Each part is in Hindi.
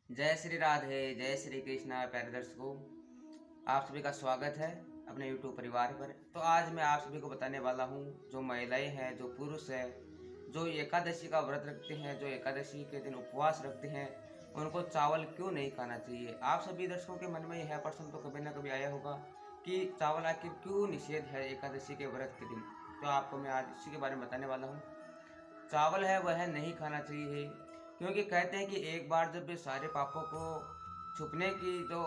जय श्री राधे, जय श्री कृष्णा प्यारे दर्शकों, आप सभी का स्वागत है अपने YouTube परिवार पर। तो आज मैं आप सभी को बताने वाला हूँ, जो महिलाएं हैं, जो पुरुष हैं, जो एकादशी का व्रत रखते हैं, जो एकादशी के दिन उपवास रखते हैं, उनको चावल क्यों नहीं खाना चाहिए। आप सभी दर्शकों के मन में यह प्रश्न तो कभी ना कभी आया होगा कि चावल आखिर क्यों निषेध है एकादशी के व्रत के दिन। तो आपको मैं आज इसी के बारे में बताने वाला हूँ। चावल है वह नहीं खाना चाहिए, क्योंकि कहते हैं कि एक बार जब ये सारे पापों को छुपने की जो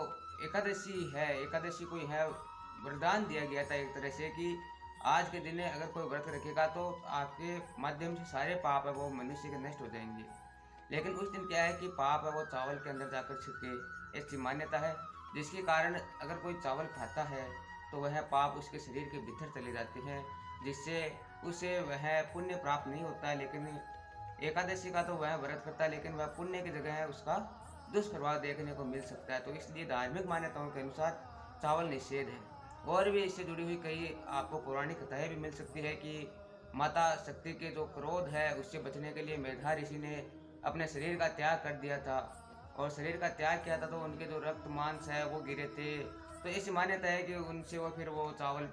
एकादशी है, एकादशी को यह वरदान दिया गया था एक तरह से कि आज के दिन अगर कोई व्रत रखेगा तो आपके माध्यम से सारे पाप है वो मनुष्य के नष्ट हो जाएंगे। लेकिन उस दिन क्या है कि पाप है वो चावल के अंदर जाकर छिपके, ऐसी मान्यता है, जिसके कारण अगर कोई चावल खाता है तो वह पाप उसके शरीर के भीतर चले जाते हैं, जिससे उसे वह पुण्य प्राप्त नहीं होता है। लेकिन एकादशी का तो वह व्रत करता है, लेकिन वह पुण्य की जगह है उसका दुष्प्रभाव देखने को मिल सकता है। तो इसलिए धार्मिक मान्यताओं के अनुसार चावल निषेध है। और भी इससे जुड़ी हुई कई आपको पौराणिक कथाएं भी मिल सकती है कि माता शक्ति के जो क्रोध है उससे बचने के लिए मेधा ऋषि ने अपने शरीर का त्याग कर दिया था, और शरीर का त्याग किया था तो उनके जो रक्त मांस है वो गिरे थे। तो ऐसी मान्यता है कि उनसे वो फिर वो चावल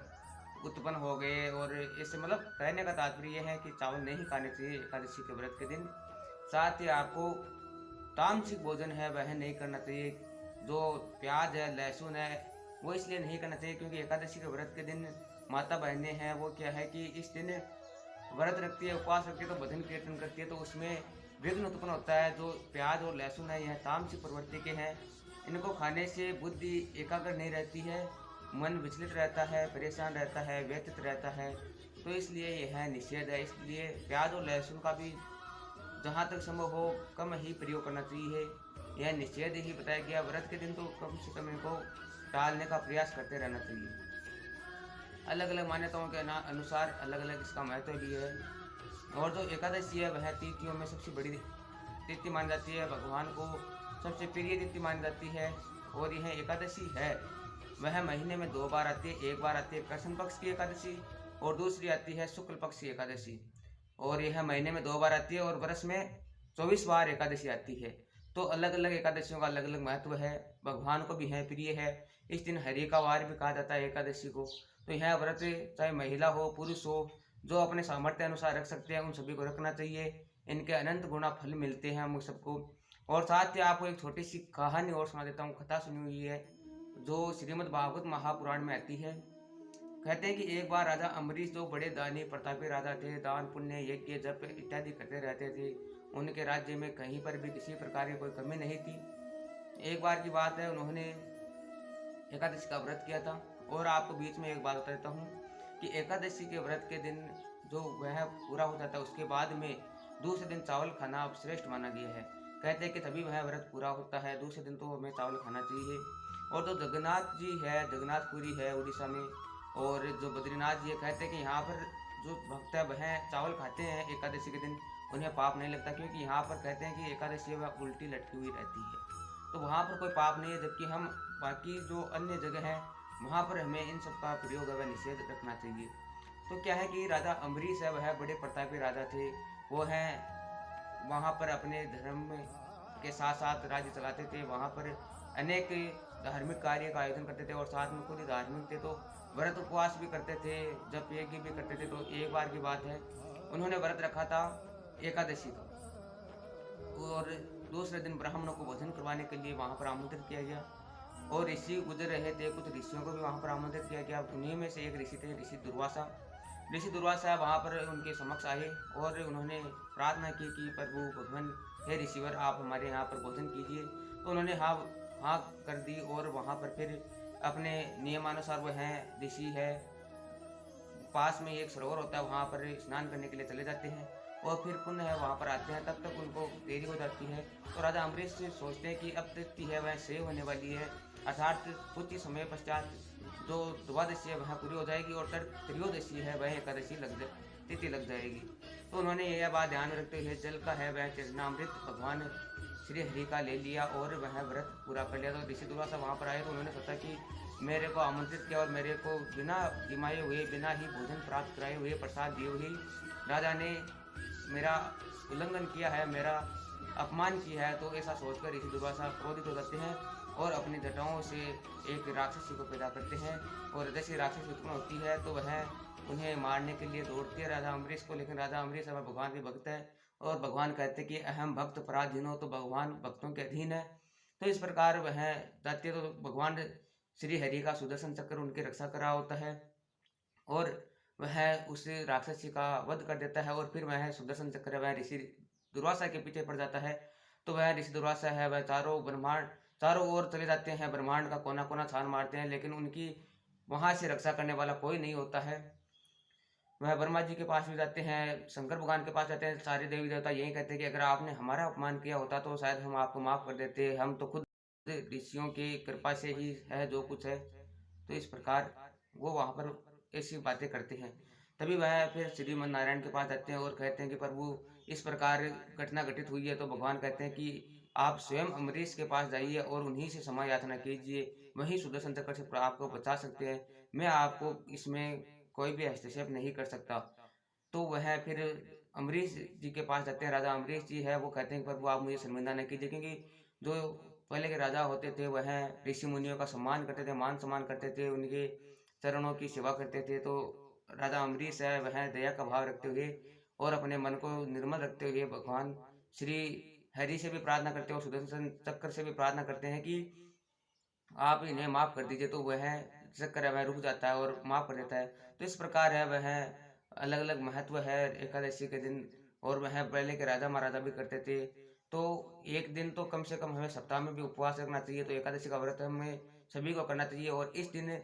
उत्पन्न हो गए। और इससे मतलब कहने का तात्पर्य ये है कि चावल नहीं खाने चाहिए एकादशी के व्रत के दिन। साथ ही आपको तामसिक भोजन है वह नहीं करना चाहिए। जो प्याज है, लहसुन है, वो इसलिए नहीं करना चाहिए क्योंकि एकादशी के व्रत के दिन माता बहनें हैं वो क्या है कि इस दिन व्रत रखती है, उपवास रखती है, तो भजन कीर्तन करती है, तो उसमें विघ्न उत्पन्न होता है। जो प्याज और लहसुन है यह तामसिक प्रवृत्ति के हैं। इनको खाने से बुद्धि एकाग्र नहीं रहती है, मन विचलित रहता है, परेशान रहता है, व्यथित रहता है। तो इसलिए यह निषेध है। इसलिए प्याज और लहसुन का भी जहाँ तक संभव हो कम ही प्रयोग करना चाहिए। यह निषेध ही बताया गया। व्रत के दिन तो कम से कम इनको टालने का प्रयास करते रहना चाहिए। अलग अलग मान्यताओं के अनुसार अलग अलग इसका महत्व भी है। और जो एकादशी है वह तिथियों में सबसे बड़ी तिथि मानी जाती है, भगवान को सबसे प्रिय तिथि मानी जाती है। और यह एकादशी है वह महीने में 2 बार आती है। एक बार आती है कृष्ण पक्ष की एकादशी और दूसरी आती है शुक्ल पक्ष की एकादशी। और यह महीने में 2 बार आती है और वर्ष में 24 बार एकादशी आती है। तो अलग अलग एकादशियों का अलग अलग महत्व है, भगवान को भी है प्रिय है। इस दिन हरि का वार भी कहा जाता है एकादशी को। तो यह व्रत चाहे महिला हो पुरुष हो, जो अपने सामर्थ्य अनुसार रख सकते हैं उन सभी को रखना चाहिए। इनके अनंत गुना फल मिलते हैं हम सबको। और साथ ही आपको एक छोटी सी कहानी और सुना देता हूँ, कथा सुनी हुई है जो श्रीमद् भागवत महापुराण में आती है। कहते हैं कि एक बार राजा अम्बरीश जो बड़े दानी प्रतापी राजा थे, दान पुण्य यज्ञ जप इत्यादि करते रहते थे। उनके राज्य में कहीं पर भी किसी प्रकार की कोई कमी नहीं थी। एक बार की बात है, उन्होंने एकादशी का व्रत किया था। और आपको बीच में एक बात बता देता हूँ कि एकादशी के व्रत के दिन जो वह पूरा हो जाता है उसके बाद में दूसरे दिन चावल खाना अब श्रेष्ठ माना गया है। कहते हैं कि तभी वह व्रत पूरा होता है। दूसरे दिन तो हमें चावल खाना चाहिए। और जो जगन्नाथ जी है, जगन्नाथपुरी है उड़ीसा में, और जो बद्रीनाथ जी है, कहते हैं कि यहाँ पर जो भक्त है वह चावल खाते हैं एकादशी के दिन, उन्हें पाप नहीं लगता, क्योंकि यहाँ पर कहते हैं कि एकादशी वह उल्टी लटकी हुई रहती है। तो वहाँ पर कोई पाप नहीं है। जबकि हम बाकी जो अन्य जगह है वहाँ पर हमें इन सब का प्रयोग व निषेध रखना चाहिए। तो क्या है कि राजा अम्बरीश है वह बड़े प्रतापी राजा थे। वो हैं वहाँ पर अपने धर्म के साथ साथ राज्य चलाते थे। वहाँ पर अनेक धार्मिक कार्य का आयोजन करते थे और साथ में खुद ही धार्मिक थे, तो व्रत उपवास भी करते थे, जप यज्ञ भी करते थे। तो एक बार की बात है, उन्होंने व्रत रखा था एकादशी का, और दूसरे दिन ब्राह्मणों को भोजन करवाने के लिए वहाँ पर आमंत्रित किया गया। और ऋषि गुजर रहे थे, कुछ ऋषियों को भी वहाँ पर आमंत्रित किया गया। उन्हीं में से एक ऋषि थे, ऋषि दुर्वासा। ऋषि दुर्वासा वहाँ पर उनके समक्ष आए और उन्होंने प्रार्थना की कि प्रभु भगवान, हे ऋषिवर, आप हमारे यहाँ पर भोजन कीजिए। तो उन्होंने हाँ हाँ कर दी। और वहाँ पर फिर अपने नियमानुसार वो हैं ऋषि है, पास में एक सरोवर होता है वहाँ पर स्नान करने के लिए चले जाते हैं। और फिर पुनः है वहाँ पर आते हैं, तब तक उनको देरी हो जाती है। तो राजा अम्बरीश सोचते हैं कि अब तिथि है वह शेष होने वाली है, अर्थात कुछ ही समय पश्चात जो द्वादशी है वह पूरी हो जाएगी और त्रयोदशी है वह एकादशी तिथि लग जाएगी। तो उन्होंने यह बात ध्यान में रखते हुए जल का है वह चरणामृत भगवान श्री हरि का ले लिया और वह व्रत पूरा कर लिया। तो ऋषि दुर्वासा वहाँ पर आए तो उन्होंने सोचा कि मेरे को आमंत्रित किया और मेरे को बिना जिमाए हुए, बिना ही भोजन प्राप्त कराए हुए, प्रसाद दिए हुए राजा ने मेरा उल्लंघन किया है, मेरा अपमान किया है, तो ऐसा सोचकर ऋषि दुर्वासा क्रोधित हो जाते हैं और अपनी जटाओं से एक राक्षसी को पैदा करते हैं। और जैसे राक्षसी उत्पन्न होती है तो वह उन्हें मारने के लिए दौड़ती है राजा अम्बरीश को, लेकिन राजा अम्बरीश हमें भगवान के भक्त है और भगवान कहते हैं कि अहम भक्त पराधीनो, तो भगवान भक्तों के अधीन है। तो इस प्रकार वह जाती है, तो भगवान श्री हरि का सुदर्शन चक्र उनकी रक्षा करा होता है और वह उस राक्षसी का वध कर देता है। और फिर वह सुदर्शन चक्र वह ऋषि दुर्वासा के पीछे पड़ जाता है। तो वह ऋषि दुर्वासा है वह चारों ओर चले जाते हैं, ब्रह्मांड का कोना कोना छान मारते हैं, लेकिन उनकी वहां से रक्षा करने वाला कोई नहीं होता है। वह ब्रह्मा जी के पास भी जाते हैं, शंकर भगवान के पास जाते हैं। सारे देवी देवता यही कहते हैं कि अगर आपने हमारा अपमान किया होता तो शायद हम आपको माफ कर देते, हम तो खुद ऋषियों की कृपा से ही है जो कुछ है। तो इस प्रकार वो वहां पर ऐसी बातें करते हैं। तभी वह फिर श्रीमन नारायण के पास जाते हैं और कहते हैं कि प्रभु इस प्रकार घटना घटित हुई है। तो भगवान कहते हैं कि आप स्वयं अम्बरीश के पास जाइए और उन्हीं से क्षमा याचना कीजिए, वही सुदर्शन चक्र से आपको बचा सकते हैं, मैं आपको इसमें कोई भी हस्तक्षेप नहीं कर सकता। तो वह फिर अम्बरीश जी के पास जाते हैं। राजा अम्बरीश जी है वो कहते हैं प्रभु आप मुझे शर्मिंदा नहीं कीजिए, क्योंकि जो पहले के राजा होते थे वह ऋषि मुनियों का सम्मान करते थे, मान सम्मान करते थे, उनके चरणों की सेवा करते थे। तो राजा अम्बरीश है वह दया का भाव रखते हुए और अपने मन को निर्मल रखते हुए भगवान श्री हरि से भी प्रार्थना करते हैं और सुदर्शन चक्र से भी प्रार्थना करते हैं कि आप इन्हें माफ कर दीजिए। तो वह चक्कर है वह रुक जाता है और माफ कर देता है। तो इस प्रकार है वह अलग अलग महत्व है एकादशी के दिन, और वह पहले के राजा महाराजा भी करते थे। तो एक दिन तो कम से कम हमें सप्ताह में भी उपवास रखना चाहिए। तो एकादशी का व्रत हमें सभी को करना चाहिए और इस दिन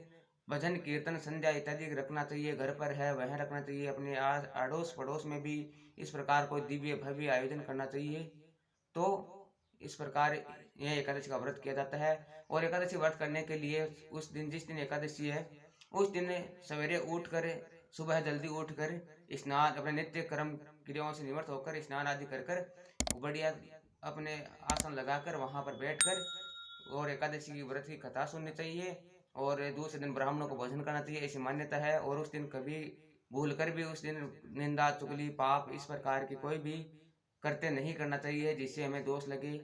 भजन कीर्तन संध्या इत्यादि रखना चाहिए। घर पर है वह रखना चाहिए, अपने अड़ोस पड़ोस में भी इस प्रकार कोई दिव्य भव्य आयोजन करना चाहिए। तो इस प्रकार यह एकादशी का व्रत किया जाता है। और एकादशी व्रत करने के लिए उस दिन जिस दिन एकादशी है उस दिन सवेरे उठकर सुबह जल्दी उठकर स्नान अपने नित्य कर्म क्रियाओं से निवृत्त होकर स्नान आदि कर बढ़िया अपने आसन लगाकर वहां पर बैठकर और एकादशी की व्रत की कथा सुननी चाहिए और दूसरे दिन ब्राह्मणों को भोजन करना चाहिए, ऐसी मान्यता है। और उस दिन कभी भूलकर भी उस दिन निंदा चुगली पाप इस प्रकार की कोई भी करते नहीं करना चाहिए जिससे हमें दोष लगे।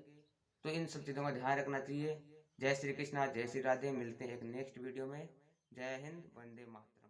तो इन सब चीज़ों का ध्यान रखना चाहिए। जय श्री कृष्णा, जय श्री राधे। मिलते हैं एक नेक्स्ट वीडियो में। जय हिंद, वंदे मातरम।